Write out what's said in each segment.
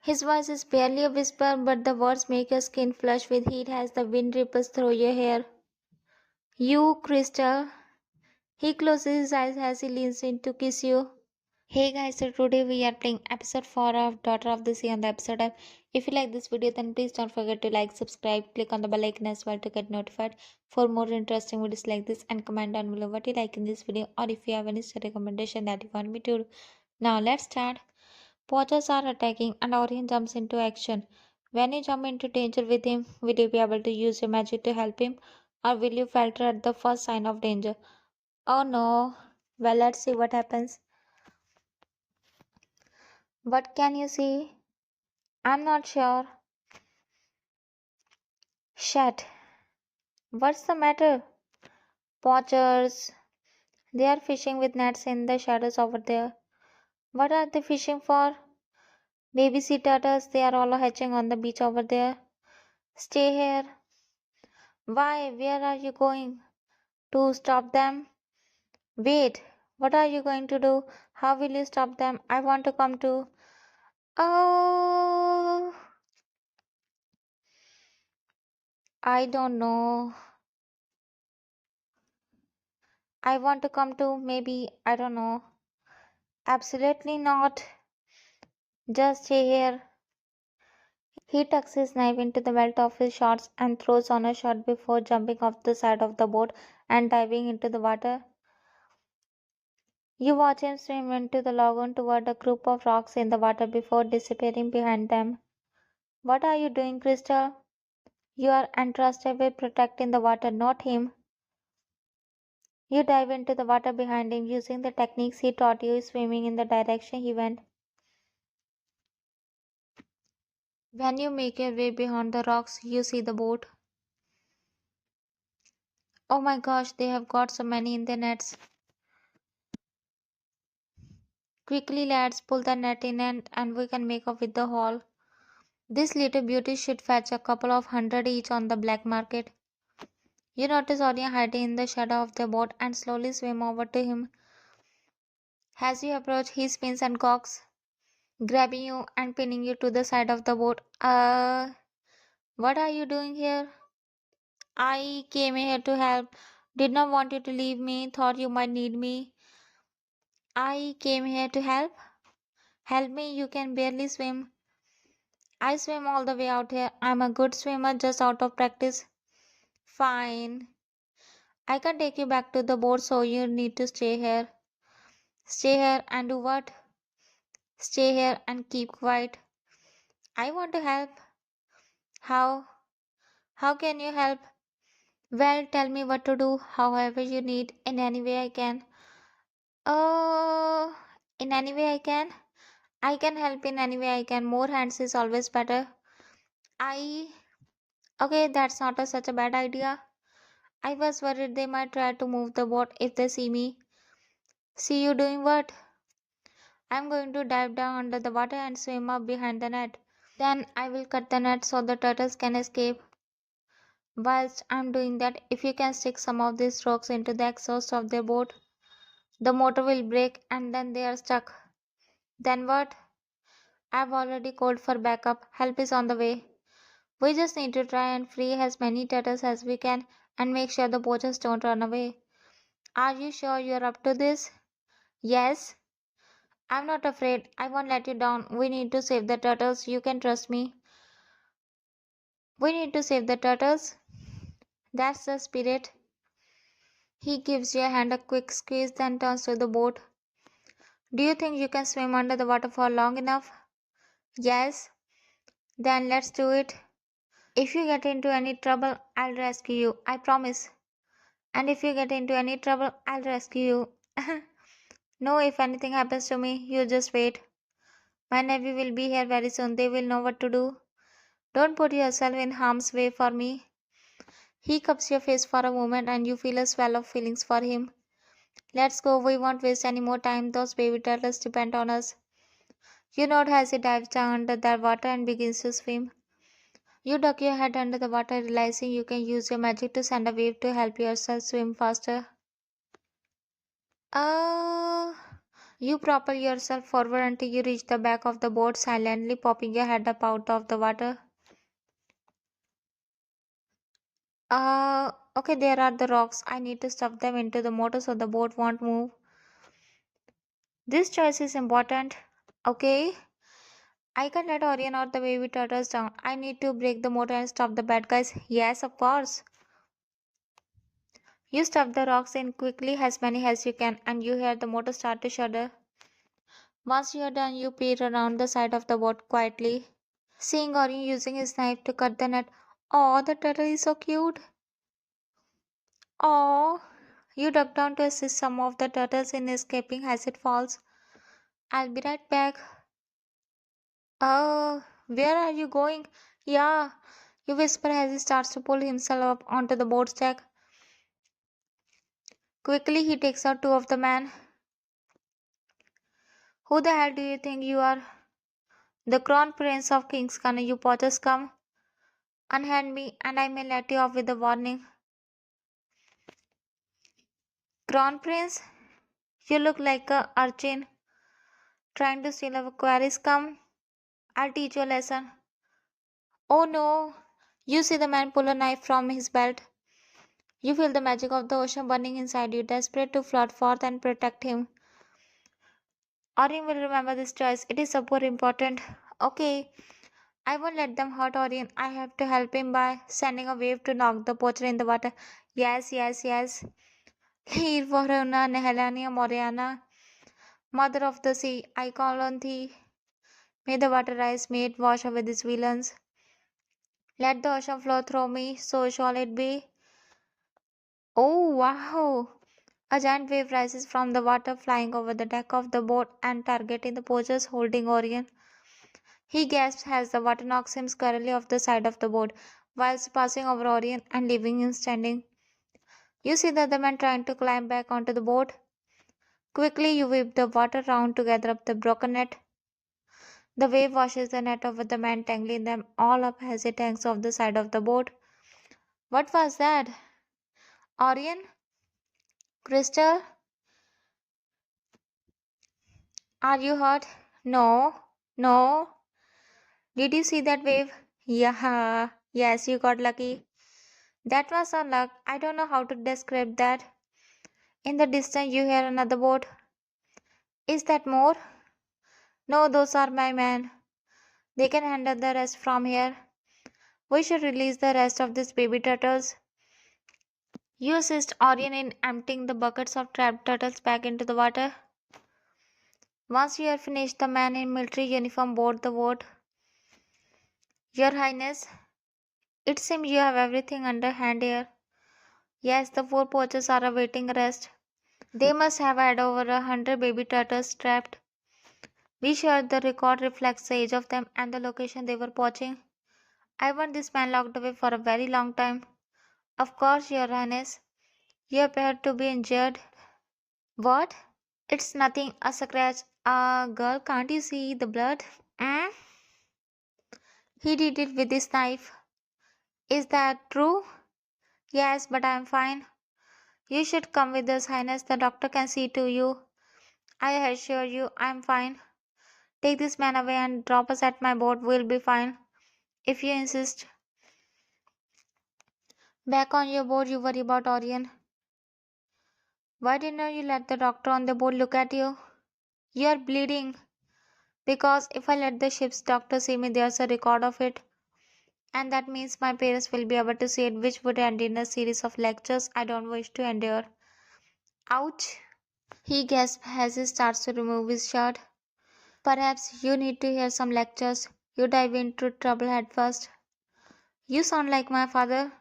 His voice is barely a whisper, but the words make your skin flush with heat as the wind ripples through your hair. You, Crystal. He closes his eyes as he leans in to kiss you. Hey guys, so today we are playing episode 4 of Daughter of the Sea on the episode app. If you like this video, then please don't forget to like, subscribe, click on the bell icon as well to get notified for more interesting videos like this, and comment down below what you like in this video or if you have any recommendation that you want me to do. Now let's start. Poachers are attacking and Orion jumps into action. When you jump into danger with him, will you be able to use your magic to help him, or will you falter at the first sign of danger? Oh no. Well, let's see what happens. What can you see? I'm not sure. Shit. What's the matter? Poachers. They are fishing with nets in the shadows over there. What are they fishing for? Baby sea turtles. They are all hatching on the beach over there. Stay here. Why? Where are you going? To stop them? Wait. What are you going to do? How will you stop them? I want to come too. Oh, I don't know. I want to come too. Maybe. I don't know. Absolutely not. Just stay here. He tucks his knife into the belt of his shorts and throws on a shot before jumping off the side of the boat and diving into the water. You watch him swim into the lagoon toward a group of rocks in the water before disappearing behind them. What are you doing, Crystal? You are entrusted with protecting the water, not him. You dive into the water behind him using the techniques he taught you, swimming in the direction he went. When you make your way behind the rocks, you see the boat. Oh my gosh, they have got so many in their nets. Quickly, lads, pull the net in and we can make off with the haul. This little beauty should fetch a couple of hundred each on the black market. You notice Orion hiding in the shadow of the boat and slowly swim over to him. As you approach, he spins and cocks, grabbing you and pinning you to the side of the boat. What are you doing here? I came here to help. Did not want you to leave me. Thought you might need me. I came here to help. Help me, you can barely swim. I swim all the way out here. I'm a good swimmer just out of practice. Fine. I can take you back to the boat, so you need to stay here. Stay here and do what? Stay here and keep quiet. I want to help. How? How can you help? Well, tell me what to do, however you need, in any way I can. Oh, in any way I can? I can help in any way I can. More hands is always better. I. Okay, that's not such a bad idea. I was worried they might try to move the boat if they see me. See you doing what? I'm going to dive down under the water and swim up behind the net. Then I will cut the net so the turtles can escape. Whilst I'm doing that, if you can stick some of these rocks into the exhaust of their boat, the motor will break and then they are stuck. Then what? I've already called for backup. Help is on the way. We just need to try and free as many turtles as we can and make sure the poachers don't run away. Are you sure you're up to this? Yes. I'm not afraid. I won't let you down. We need to save the turtles. You can trust me. We need to save the turtles. That's the spirit. He gives your hand a quick squeeze, then turns to the boat. Do you think you can swim under the water for long enough? Yes. Then let's do it. If you get into any trouble, I'll rescue you. I promise. And if you get into any trouble, I'll rescue you. No, if anything happens to me, you just wait. My Navy will be here very soon. They will know what to do. Don't put yourself in harm's way for me. He cups your face for a moment and you feel a swell of feelings for him. Let's go. We won't waste any more time. Those baby turtles depend on us. You nod as he dives down under the water and begins to swim. You duck your head under the water, realizing you can use your magic to send a wave to help yourself swim faster. Uh, You propel yourself forward until you reach the back of the boat, silently popping your head up out of the water. Okay, there are the rocks. I need to stuff them into the motor so the boat won't move. This choice is important. Okay, I can let Orion or the baby turtles down. I need to break the motor and stop the bad guys. Yes, of course. You stuff the rocks in quickly, as many as you can, and you hear the motor start to shudder. Once you are done, you peer around the side of the boat quietly, seeing Orion using his knife to cut the net. Oh, the turtle is so cute. Oh, you duck down to assist some of the turtles in escaping as it falls. I'll be right back. Where are you going? Yeah, you whisper as he starts to pull himself up onto the boat's deck. Quickly, he takes out two of the men. Who the hell do you think you are? The crown prince of Kingsconnor, you potters come. Unhand me, and I may let you off with a warning. Crown prince, you look like a urchin trying to steal our quarries. Come, I'll teach you a lesson. Oh no! You see the man pull a knife from his belt. You feel the magic of the ocean burning inside you, desperate to float forth and protect him. Orion will remember this choice. It is super important. Okay, I won't let them hurt Orion. I have to help him by sending a wave to knock the poacher in the water. Yes, yes, yes. Leave Varuna Nehelania Moriana, mother of the sea, I call on thee. May the water rise, may it wash away these villains. Let the ocean flow through me, so shall it be. Oh, wow! A giant wave rises from the water, flying over the deck of the boat and targeting the poachers holding Orion. He gasps as the water knocks him squarely off the side of the boat, whilst passing over Orion and leaving him standing. You see the other man trying to climb back onto the boat. Quickly, you whip the water round to gather up the broken net. The wave washes the net over the man, tangling them all up as it hangs off the side of the boat. What was that? Orion? Crystal? Are you hurt? No. No. Did you see that wave? Yeah. Yes, you got lucky. That was a luck. I don't know how to describe that. In the distance, you hear another boat. Is that more? No, those are my men. They can handle the rest from here. We should release the rest of these baby turtles. You assist Orion in emptying the buckets of trapped turtles back into the water. Once you have finished, the man in military uniform board the boat. Your Highness, it seems you have everything under hand here. Yes, the four poachers are awaiting arrest. They must have had over 100 baby turtles trapped. Be sure the record reflects the age of them and the location they were poaching. I want this man locked away for a very long time. Of course, Your Highness. You appear to be injured. What? It's nothing, a scratch. Girl, can't you see the blood? Mm? He did it with his knife. Is that true? Yes, but I am fine. You should come with us, Highness. The doctor can see to you. I assure you, I am fine. Take this man away and drop us at my boat. We'll be fine. If you insist. Back on your boat, you worry about Orion. Why didn't you let the doctor on the boat look at you? You're bleeding. Because if I let the ship's doctor see me, there's a record of it. And that means my parents will be able to see it, which would end in a series of lectures I don't wish to endure. Ouch! He gasps as he starts to remove his shirt. Perhaps you need to hear some lectures. You dive into trouble head first. You sound like my father.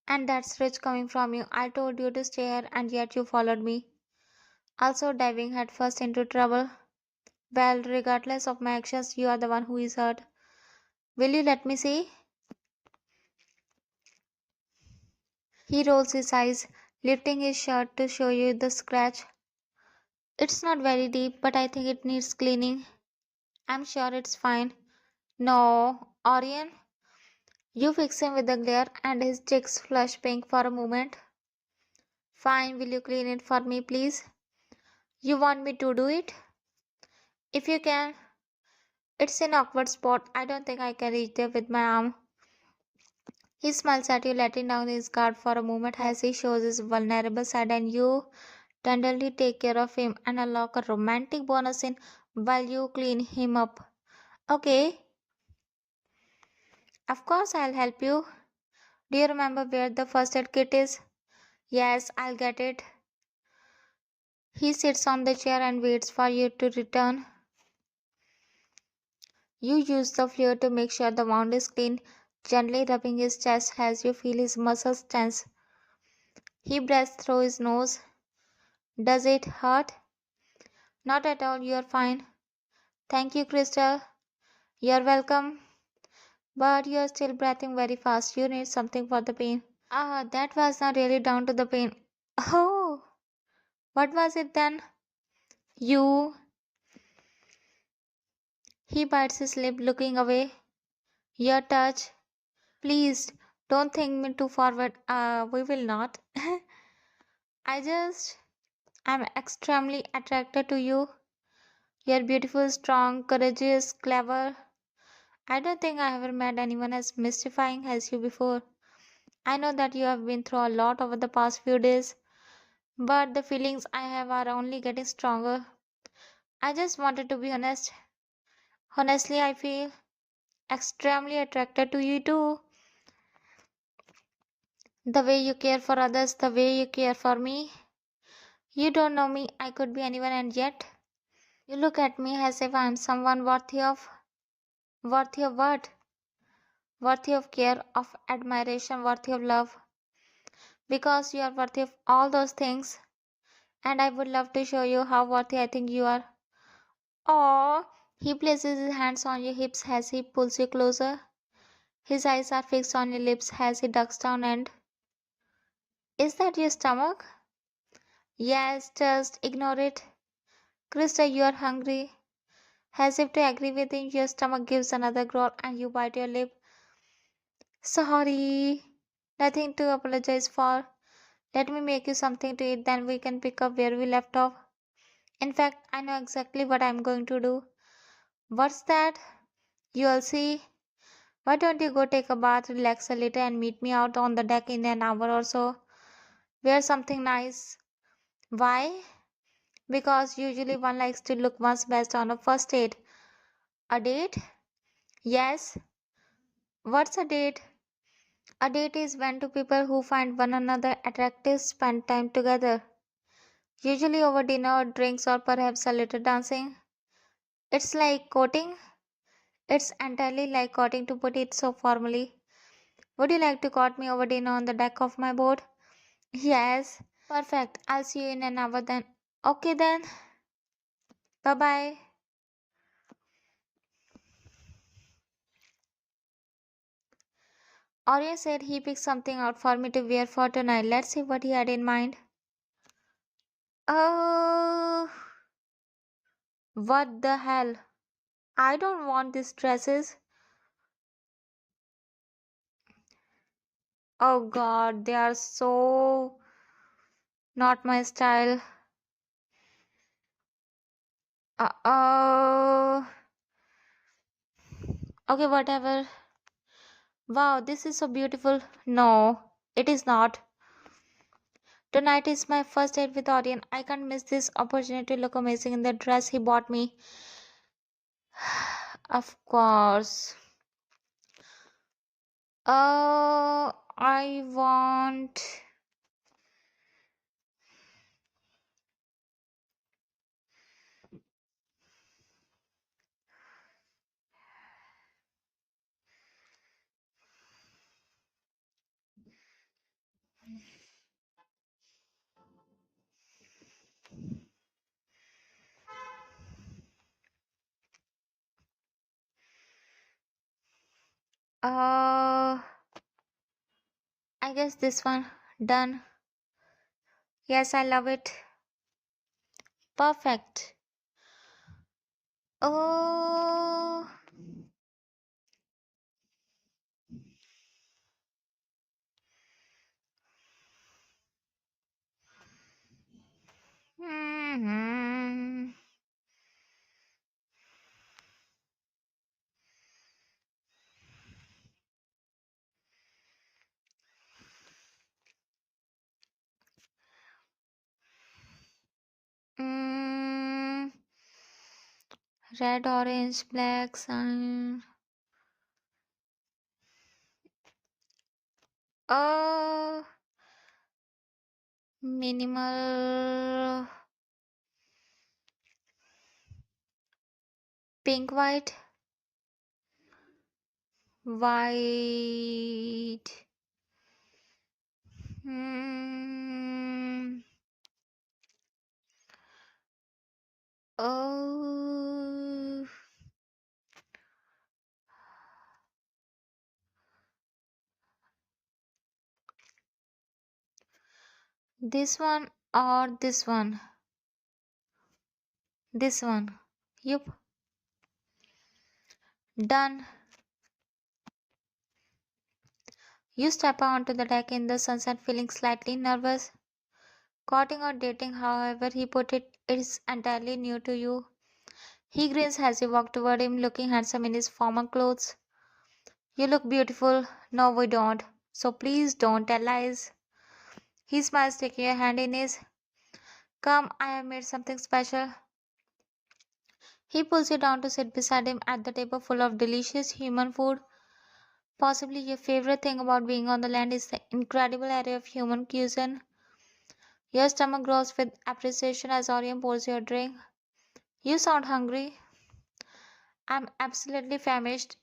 And that's rich coming from you. I told you to stay here and yet you followed me. Also diving headfirst into trouble. Well, regardless of my actions, you are the one who is hurt. Will you let me see? He rolls his eyes, lifting his shirt to show you the scratch. It's not very deep, but I think it needs cleaning. I'm sure it's fine. No, Orion, you fix him with the glare and his cheeks flush pink for a moment. Fine, will you clean it for me, please? You want me to do it? If you can, it's an awkward spot. I don't think I can reach there with my arm. He smiles at you, letting down his guard for a moment as he shows his vulnerable side, and you tenderly take care of him and unlock a romantic bonus in while you clean him up. Okay, of course, I'll help you. Do you remember where the first aid kit is? Yes, I'll get it. He sits on the chair and waits for you to return. You use the fluid to make sure the wound is clean, gently rubbing his chest as you feel his muscles tense. He breathes through his nose. Does it hurt? Not at all, you're fine. Thank you, Crystal. You're welcome. But you're still breathing very fast. You need something for the pain. Ah, that was not really down to the pain. Oh, what was it then? You. He bites his lip, looking away. Your touch. Please, don't think me too forward. We will not. I just. I'm extremely attracted to you. You're beautiful, strong, courageous, clever. I don't think I ever met anyone as mystifying as you before. I know that you have been through a lot over the past few days, but the feelings I have are only getting stronger. I just wanted to be honest. Honestly, I feel extremely attracted to you too. The way you care for others, the way you care for me. You don't know me, I could be anyone, and yet you look at me as if I'm someone worthy of. Worthy of what? Worthy of care, of admiration, worthy of love. Because you are worthy of all those things, and I would love to show you how worthy I think you are. Oh, he places his hands on your hips as he pulls you closer. His eyes are fixed on your lips as he ducks down and. Is that your stomach? Yes, just ignore it. Krista, you are hungry. As if to agree with him, your stomach gives another growl and you bite your lip. Sorry. Nothing to apologize for. Let me make you something to eat, then we can pick up where we left off. In fact, I know exactly what I'm going to do. What's that? You'll see. Why don't you go take a bath, relax a little, and meet me out on the deck in an hour or so? Wear something nice. Why? Because usually one likes to look one's best on a first date. A date? Yes. What's a date? A date is when two people who find one another attractive spend time together. Usually over dinner, drinks, or perhaps a little dancing. It's like courting. It's entirely like courting to put it so formally. Would you like to court me over dinner on the deck of my boat? Yes. Perfect. I'll see you in an hour then. Okay then. Bye bye. Orion said he picked something out for me to wear for tonight. Let's see what he had in mind. Oh, what the hell? I don't want these dresses. Oh god, they are so not my style. Oh, okay, whatever. Wow, this is so beautiful. No, it is not. Tonight is my first date with Orion. I can't miss this opportunity to look amazing in the dress he bought me. Of course. I want. Uh, I guess this one. Done. Yes, I love it. Perfect. Oh. Hmm. Red, orange, black, sun. Uh, minimal. Pink, white. White. Hmm. Oh. This one or this one? This one. Yup. Done. You step onto the deck in the sunset feeling slightly nervous. Courting or dating, however he put it, is entirely new to you. He grins as you walk toward him, looking handsome in his formal clothes. You look beautiful. No, we don't. So please don't tell lies. He smiles, taking your hand in his. Come, I have made something special. He pulls you down to sit beside him at the table full of delicious human food. Possibly your favorite thing about being on the land is the incredible array of human cuisine. Your stomach grows with appreciation as Orion pours your drink. You sound hungry. I'm absolutely famished.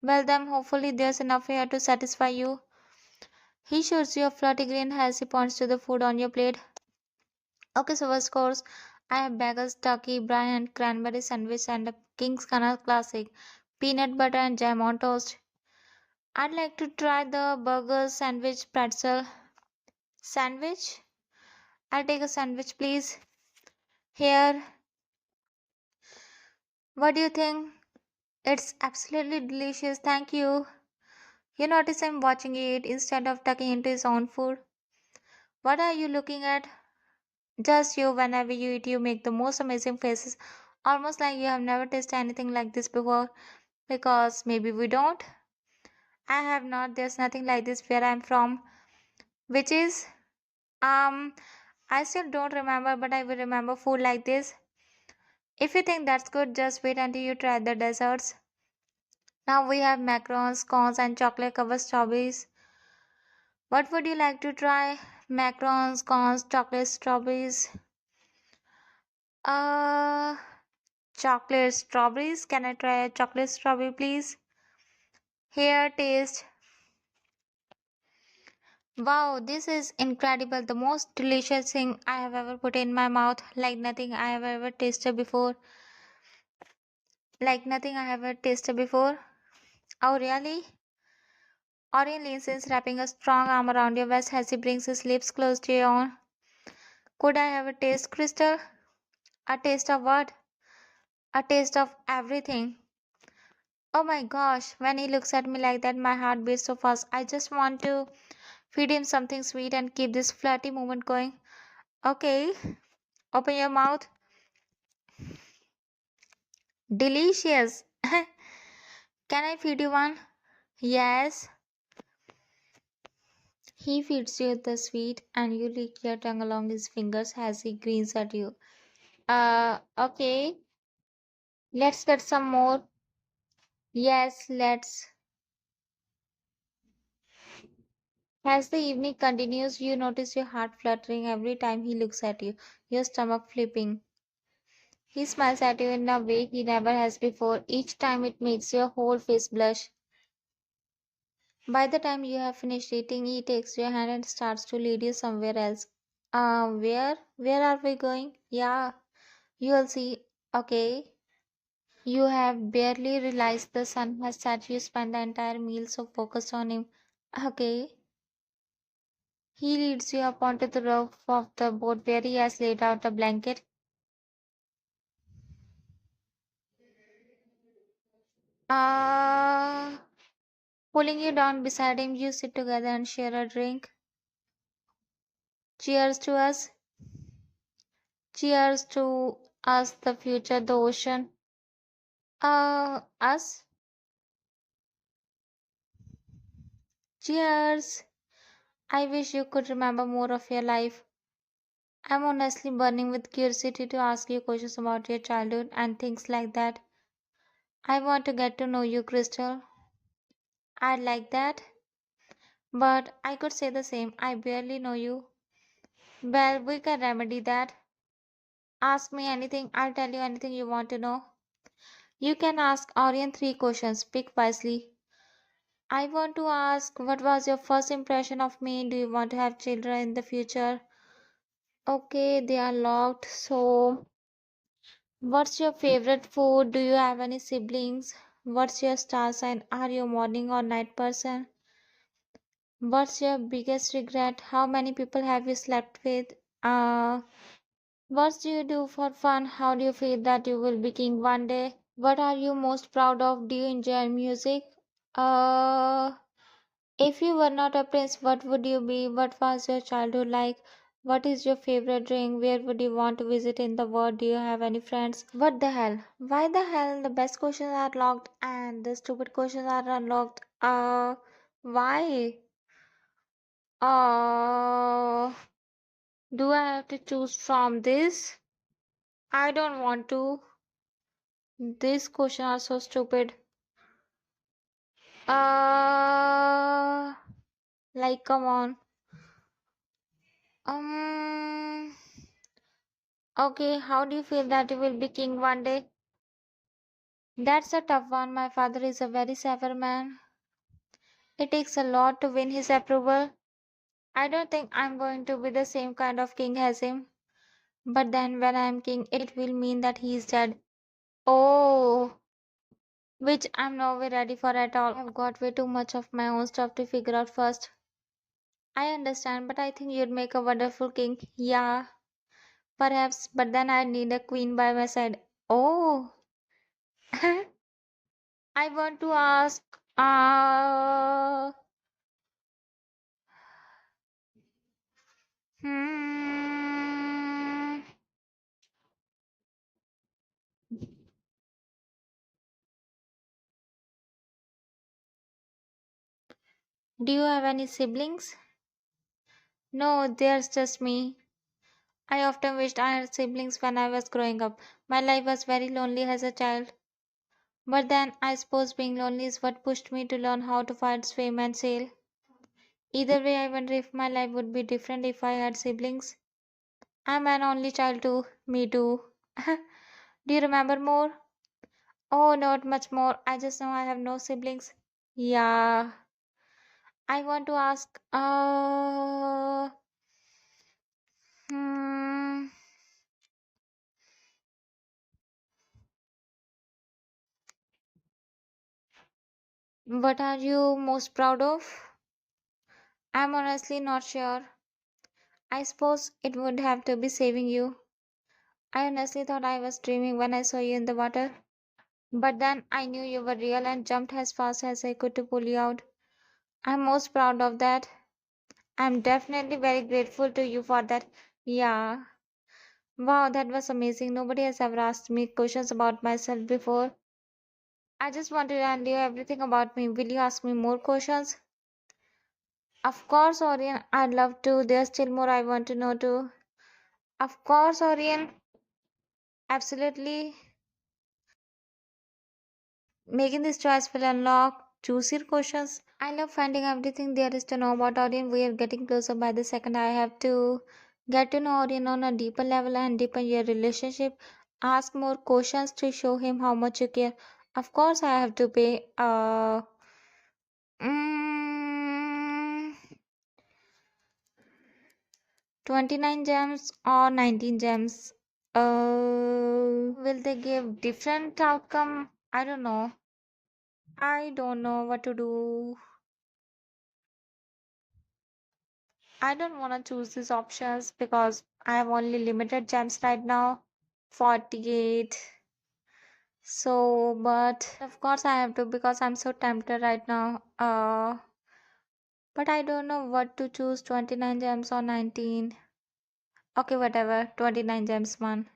Well, then, hopefully, there's enough here to satisfy you. He shows you a flirty grin as he points to the food on your plate. Okay, so first course, I have bagels, turkey, brine, and cranberry sandwich, and a King's Canal classic, peanut butter and jam on toast. I'd like to try the burger sandwich pretzel. Sandwich? I'll take a sandwich, please. Here, what do you think? It's absolutely delicious, thank you. You notice him watching you eat instead of tucking into his own food. What are you looking at? Just you, whenever you eat, you make the most amazing faces, almost like you have never tasted anything like this before. Because maybe we don't. I have not, there's nothing like this where I'm from. Which is, um, I still don't remember, but I will remember food like this. If you think that's good, just wait until you try the desserts. Now we have macarons, scones, and chocolate covered strawberries. What would you like to try? Macarons, scones, chocolate strawberries. Uh, chocolate strawberries. Can I try a chocolate strawberry, please? Here, taste. Wow, this is incredible. The most delicious thing I have ever put in my mouth, like nothing I have ever tasted before. Like nothing I have ever tasted before. Oh, really? Orion leans in, wrapping a strong arm around your waist as he brings his lips close to your own. Could I have a taste, Crystal? A taste of what? A taste of everything. Oh my gosh, when he looks at me like that, my heart beats so fast. I just want to feed him something sweet and keep this flirty moment going. Okay, open your mouth. Delicious. Can I feed you one? Yes. He feeds you the sweet and you lick your tongue along his fingers as he grins at you. Okay. Let's get some more. Yes, let's. As the evening continues, you notice your heart fluttering every time he looks at you, your stomach flipping. He smiles at you in a way he never has before. Each time it makes your whole face blush. By the time you have finished eating, he takes your hand and starts to lead you somewhere else. Where? Where are we going? Yeah, you'll see. Okay. You have barely realized the sun has set. You spend the entire meal so focused on him. Okay. He leads you up onto the roof of the boat where he has laid out a blanket. Uh, Pulling you down beside him, you sit together and share a drink. Cheers to us. Cheers to us, the future, the ocean. Us. Cheers. I wish you could remember more of your life. I'm honestly burning with curiosity to ask you questions about your childhood and things like that. I want to get to know you, Crystal. I like that, but I could say the same. I barely know you. Well, we can remedy that. Ask me anything, I'll tell you anything you want to know. You can ask Orion three questions. Pick wisely. I want to ask, what was your first impression of me? Do you want to have children in the future? Okay, they are locked. So, what's your favorite food? Do you have any siblings? What's your star sign? Are you a morning or night person? What's your biggest regret? How many people have you slept with? What do you do for fun? How do you feel that you will be king one day? What are you most proud of? Do you enjoy music? Uh, if you were not a prince, what would you be? What was your childhood like? What is your favorite drink? Where would you want to visit in the world? Do you have any friends? What the hell? Why the hell the best questions are locked and the stupid questions are unlocked? Why? Uh, do I have to choose from this? I don't want to. These questions are so stupid. Uh, like, come on. Um, okay, how do you feel that you will be king one day? That's a tough one. My father is a very severe man. It takes a lot to win his approval. I don't think I'm going to be the same kind of king as him. But then when I'm king, it will mean that he is dead. Oh, which I'm nowhere ready for at all. I've got way too much of my own stuff to figure out first. I understand, but I think you'd make a wonderful king. Yeah, perhaps, but then I'd need a queen by my side. Oh, I want to ask, hmm, do you have any siblings? No, there's just me. I often wished I had siblings when I was growing up. My life was very lonely as a child. But then I suppose being lonely is what pushed me to learn how to fight, swim, and sail. Either way, I wonder if my life would be different if I had siblings. I'm an only child too. Me too. Do you remember more? Oh, not much more. I just know I have no siblings. Yeah. I want to ask, hmm, what are you most proud of? I'm honestly not sure. I suppose it would have to be saving you. I honestly thought I was dreaming when I saw you in the water. But then I knew you were real and jumped as fast as I could to pull you out. I'm most proud of that. I'm definitely very grateful to you for that. Yeah. Wow, that was amazing. Nobody has ever asked me questions about myself before. I just want to tell you everything about me. Will you ask me more questions? Of course, Orion. I'd love to. There's still more I want to know too. Of course, Orion. Absolutely. Making this choice will unlock juicy questions. I love finding everything there is to know about Orion. We are getting closer by the second. I have to get to know Orion on a deeper level and deepen your relationship. Ask more questions to show him how much you care. Of course, I have to pay. Mm, 29 gems or 19 gems. Will they give different outcome? I don't know. I don't know what to do. I don't want to choose these options because I have only limited gems right now. 48. So, but of course I have to because I'm so tempted right now. But I don't know what to choose, 29 gems or 19. Okay, whatever. 29 gems, man.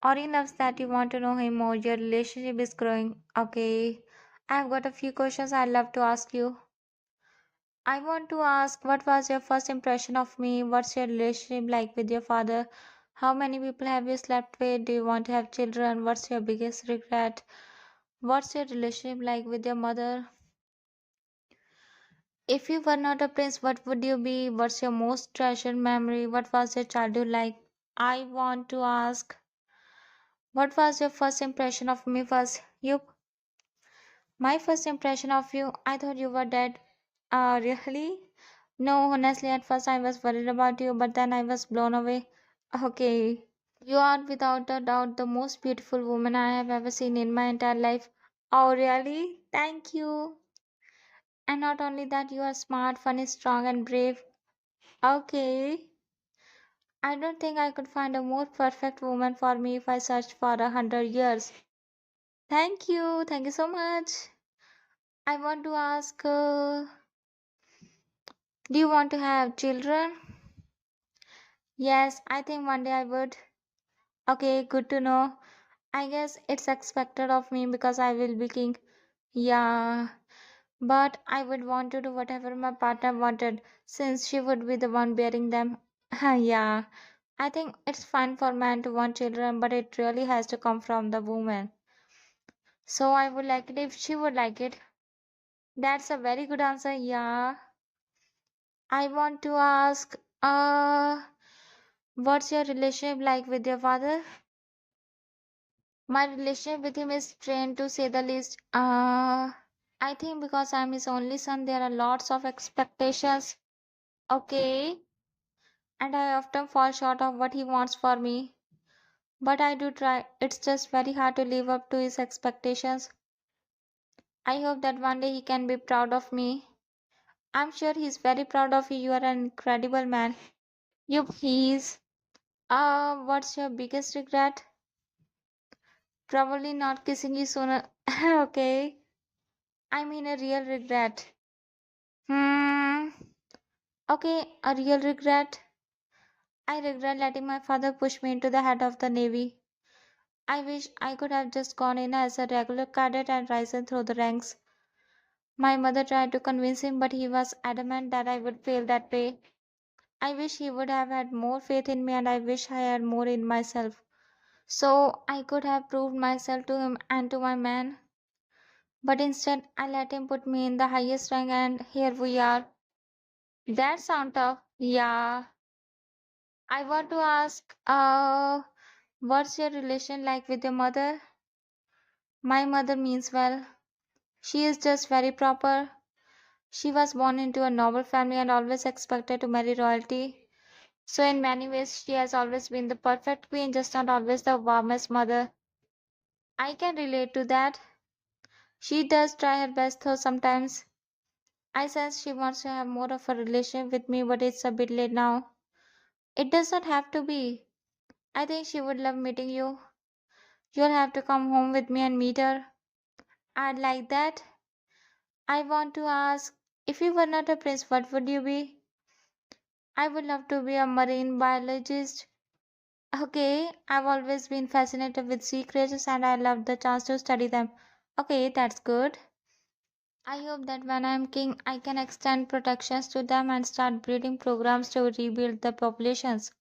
Or enough that you want to know him more. Your relationship is growing. Okay. I've got a few questions I'd love to ask you. I want to ask, what was your first impression of me? What's your relationship like with your father? How many people have you slept with? Do you want to have children? What's your biggest regret? What's your relationship like with your mother? If you were not a prince, what would you be? What's your most treasured memory? What was your childhood like? I want to ask, what was your first impression of me first? You, my first impression of you, I thought you were dead. Really? No, honestly, at first I was worried about you, but then I was blown away. Okay. You are without a doubt the most beautiful woman I have ever seen in my entire life. Oh, really? Thank you. And not only that, you are smart, funny, strong, and brave. Okay. I don't think I could find a more perfect woman for me if I searched for 100 years. Thank you. Thank you so much. I want to ask, do you want to have children? Yes, I think one day I would. Okay, good to know. I guess it's expected of me because I will be king. Yeah, but I would want to do whatever my partner wanted since she would be the one bearing them. Yeah, I think it's fine for man to want children, but it really has to come from the woman. So I would like it if she would like it. That's a very good answer. Yeah. I want to ask, what's your relationship like with your father? My relationship with him is strained to say the least. I think because I'm his only son, there are lots of expectations. Okay. And I often fall short of what he wants for me. But I do try. It's just very hard to live up to his expectations. I hope that one day he can be proud of me. I'm sure he's very proud of you. You are an incredible man. Yup, he is. What's your biggest regret? Probably not kissing you sooner. Okay. I mean a real regret. Hmm. Okay, a real regret. I regret letting my father push me into the head of the navy. I wish I could have just gone in as a regular cadet and risen through the ranks. My mother tried to convince him, but he was adamant that I would fail that way. I wish he would have had more faith in me, and I wish I had more in myself. So I could have proved myself to him and to my man. But instead, I let him put me in the highest rank, and here we are. That sound tough. Yeah. I want to ask, what's your relation like with your mother? My mother means well. She is just very proper. She was born into a noble family and always expected to marry royalty. So, in many ways, she has always been the perfect queen, just not always the warmest mother. I can relate to that. She does try her best, though sometimes I sense she wants to have more of a relationship with me, but it's a bit late now. It does not have to be. I think she would love meeting you. You'll have to come home with me and meet her. I'd like that. I want to ask, if you were not a prince, what would you be? I would love to be a marine biologist. Okay, I've always been fascinated with sea creatures and I love the chance to study them. Okay, that's good. I hope that when I'm king, I can extend protections to them and start breeding programs to rebuild the populations.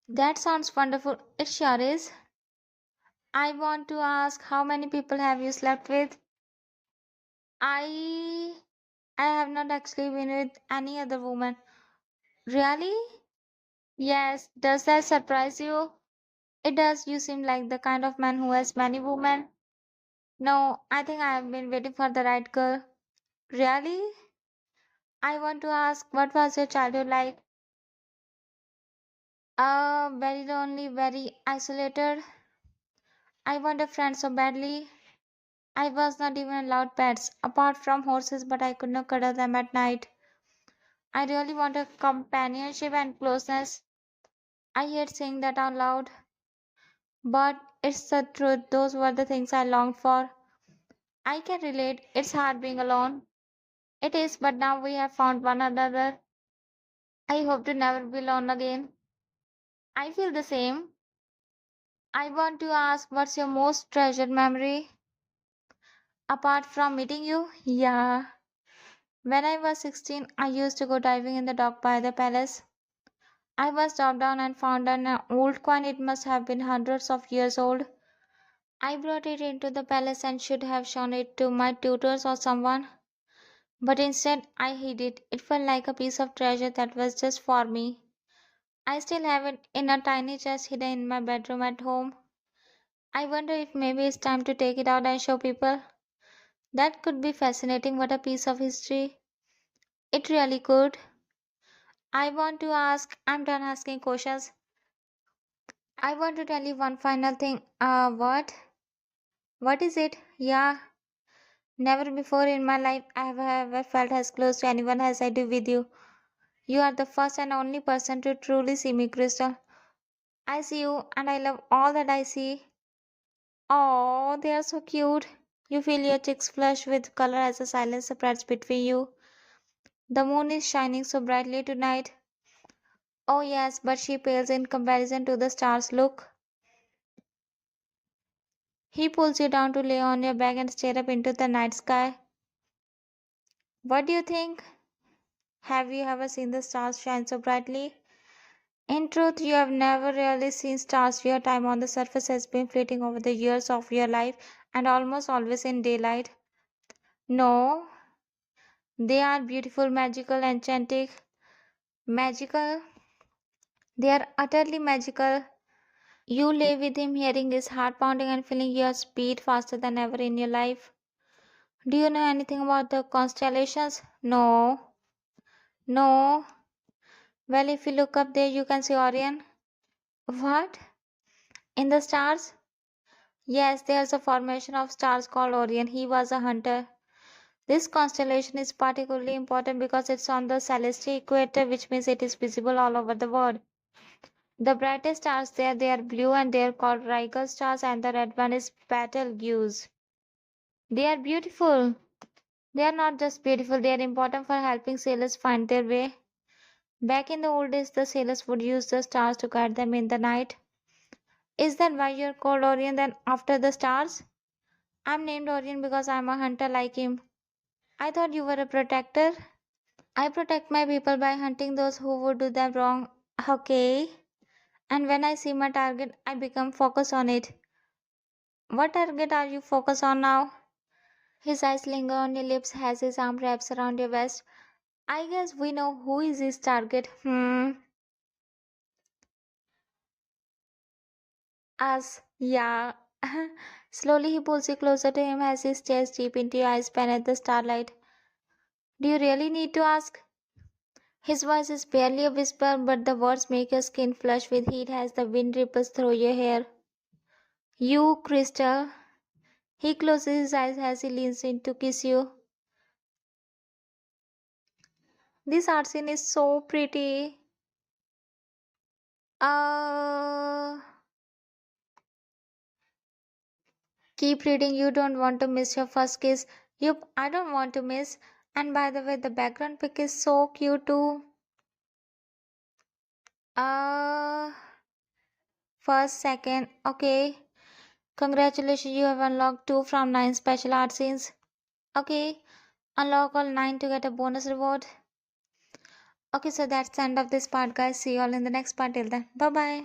That sounds wonderful. It sure is. I want to ask, how many people have you slept with? I I have not actually been with any other woman. Really? Yes. Does that surprise you? It does. You seem like the kind of man who has many women. No, I think I have been waiting for the right girl. Really? I want to ask, what was your childhood like? Very lonely, very isolated. I want a friend so badly. I was not even allowed pets, apart from horses, but I could not cuddle them at night. I really want a companionship and closeness. I hate saying that out loud, but it's the truth. Those were the things I longed for. I can relate. It's hard being alone. It is, but now we have found one another. I hope to never be alone again. I feel the same. I want to ask, what's your most treasured memory? Apart from meeting you? Yeah. When I was 16, I used to go diving in the dock by the palace. I was dropped down and found an old coin. It must have been hundreds of years old. I brought it into the palace and should have shown it to my tutors or someone, but instead I hid it. It felt like a piece of treasure that was just for me. I still have it in a tiny chest hidden in my bedroom at home. I wonder if maybe it's time to take it out and show people. That could be fascinating. What a piece of history. It really could. I'm done asking questions. I want to tell you one final thing. What? What is it? Yeah, never before in my life I have ever felt as close to anyone as I do with you. You are the first and only person to truly see me, Crystal. I see you and I love all that I see. Oh, they are so cute. You feel your cheeks flush with color as the silence spreads between you. The moon is shining so brightly tonight. Oh, yes, but she pales in comparison to the stars. Look. He pulls you down to lay on your back and stare up into the night sky. What do you think? Have you ever seen the stars shine so brightly? In truth, you have never really seen stars. Your time on the surface has been fleeting over the years of your life and almost always in daylight. No, they are beautiful, magical, enchanting. Magical. They are utterly magical. You lay with him, hearing his heart pounding and feeling your speed faster than ever in your life. Do you know anything about the constellations? No. No. Well, if you look up there, you can see Orion. What? In the stars? Yes, there's a formation of stars called Orion. He was a hunter. This constellation is particularly important because it's on the celestial equator, which means it is visible all over the world. The brightest stars there, they are blue and they are called Rigel stars, and the red one is Betelgeuse. They are beautiful. They are not just beautiful, they are important for helping sailors find their way. Back in the old days, the sailors would use the stars to guide them in the night. Is that why you're called Orion then after the stars? I'm named Orion because I'm a hunter like him. I thought you were a protector. I protect my people by hunting those who would do them wrong. Okay. And when I see my target, I become focused on it. What target are you focused on now? His eyes linger on your lips as his arm wraps around your waist. I guess we know who is his target. Us. Yeah. Slowly he pulls you closer to him as he stares deep into your eyes beneath the starlight. Do you really need to ask? His voice is barely a whisper, but the words make your skin flush with heat as the wind ripples through your hair. You, Crystal. He closes his eyes as he leans in to kiss you. This art scene is so pretty. Uh, Keep reading. You don't want to miss your first kiss. Yup, I don't want to miss. And by the way, the background pic is so cute too. Uh, First, second. Okay. Congratulations, you have unlocked 2 from 9 special art scenes. Okay. Unlock all 9 to get a bonus reward. Okay, so that's the end of this part, guys. See you all in the next part. Till then, bye bye.